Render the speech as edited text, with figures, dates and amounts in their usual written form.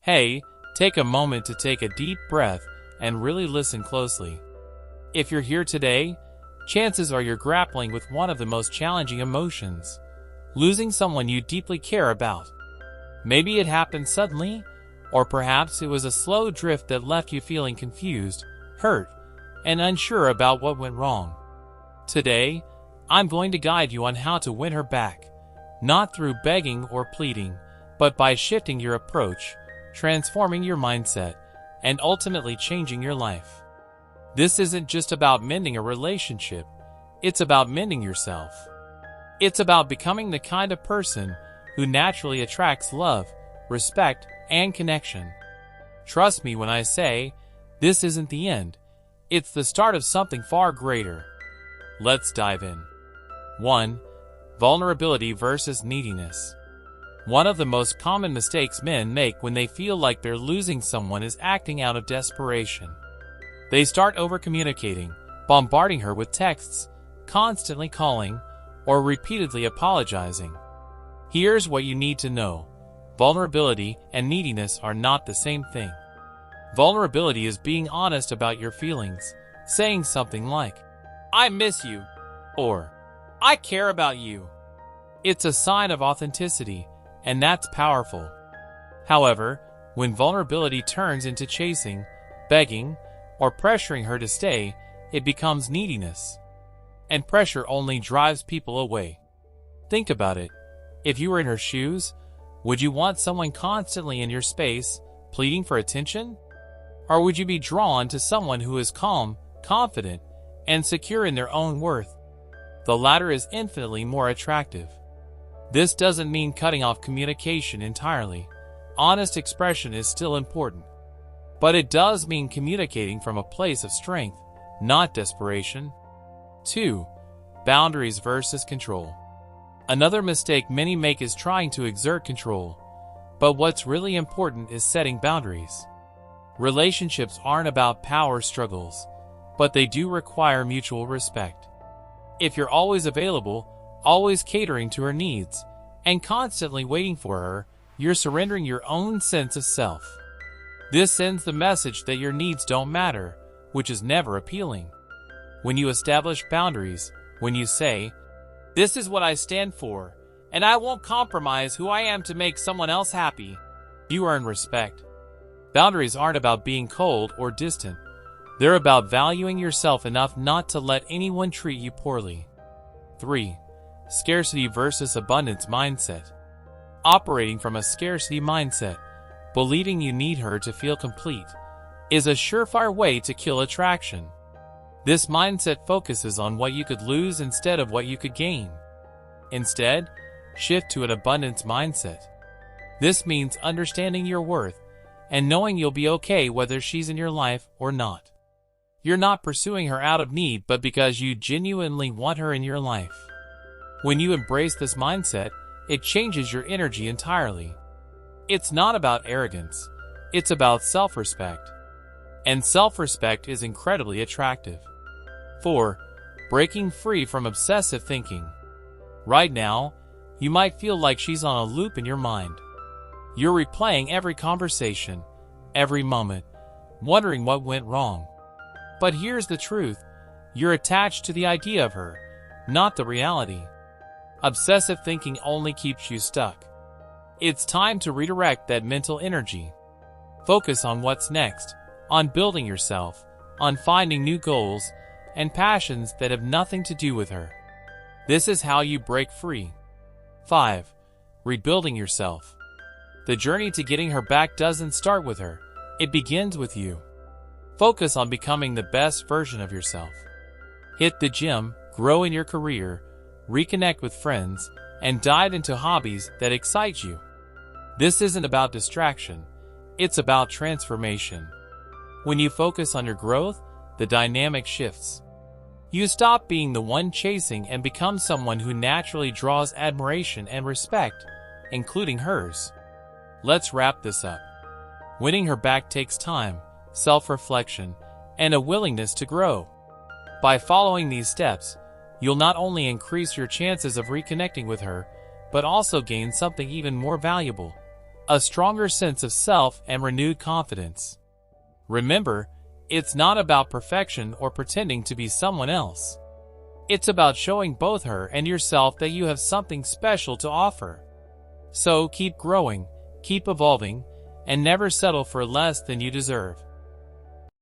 Hey, take a moment to take a deep breath and really listen closely. If you're here today, chances are you're grappling with one of the most challenging emotions, losing someone you deeply care about. Maybe it happened suddenly, or perhaps it was a slow drift that left you feeling confused, hurt, and unsure about what went wrong. Today, I'm going to guide you on how to win her back, not through begging or pleading, but by shifting your approach, transforming your mindset, and ultimately changing your life. This isn't just about mending a relationship, it's about mending yourself. It's about becoming the kind of person who naturally attracts love, respect, and connection. Trust me when I say, this isn't the end. It's the start of something far greater. Let's dive in. 1. Vulnerability versus neediness. One of the most common mistakes men make when they feel like they're losing someone is acting out of desperation. They start over-communicating, bombarding her with texts, constantly calling, or repeatedly apologizing. Here's what you need to know. Vulnerability and neediness are not the same thing. Vulnerability is being honest about your feelings, saying something like, "I miss you," or "I care about you." It's a sign of authenticity, and that's powerful. However, when vulnerability turns into chasing, begging, or pressuring her to stay, it becomes neediness. And pressure only drives people away. Think about it. If you were in her shoes, would you want someone constantly in your space, pleading for attention? Or would you be drawn to someone who is calm, confident, and secure in their own worth? The latter is infinitely more attractive. This doesn't mean cutting off communication entirely. Honest expression is still important. But it does mean communicating from a place of strength, not desperation. 2. Boundaries versus control. Another mistake many make is trying to exert control. But what's really important is setting boundaries. Relationships aren't about power struggles, but they do require mutual respect. If you're always available, always catering to her needs, and constantly waiting for her, you're surrendering your own sense of self. This sends the message that your needs don't matter, which is never appealing. When you establish boundaries, when you say, "This is what I stand for, and I won't compromise who I am to make someone else happy," you earn respect. Boundaries aren't about being cold or distant. They're about valuing yourself enough not to let anyone treat you poorly. 3. Scarcity versus abundance mindset. Operating from a scarcity mindset, believing you need her to feel complete, is a surefire way to kill attraction. This mindset focuses on what you could lose instead of what you could gain. Instead, shift to an abundance mindset. This means understanding your worth and knowing you'll be okay whether she's in your life or not. You're not pursuing her out of need but because you genuinely want her in your life. When you embrace this mindset, it changes your energy entirely. It's not about arrogance, it's about self-respect. And self-respect is incredibly attractive. 4. Breaking free from obsessive thinking. Right now, you might feel like she's on a loop in your mind. You're replaying every conversation, every moment, wondering what went wrong. But here's the truth. You're attached to the idea of her, not the reality. Obsessive thinking only keeps you stuck. It's time to redirect that mental energy. Focus on what's next, on building yourself, on finding new goals and passions that have nothing to do with her. This is how you break free. 5. Rebuilding yourself. The journey to getting her back doesn't start with her. It begins with you. Focus on becoming the best version of yourself. Hit the gym, grow in your career, reconnect with friends, and dive into hobbies that excite you. This isn't about distraction. It's about transformation. When you focus on your growth, the dynamic shifts. You stop being the one chasing and become someone who naturally draws admiration and respect, including hers. Let's wrap this up. Winning her back takes time, self-reflection, and a willingness to grow. By following these steps, you'll not only increase your chances of reconnecting with her, but also gain something even more valuable: a stronger sense of self, and renewed confidence. Remember, it's not about perfection or pretending to be someone else. It's about showing both her and yourself that you have something special to offer. So keep growing, keep evolving, and never settle for less than you deserve.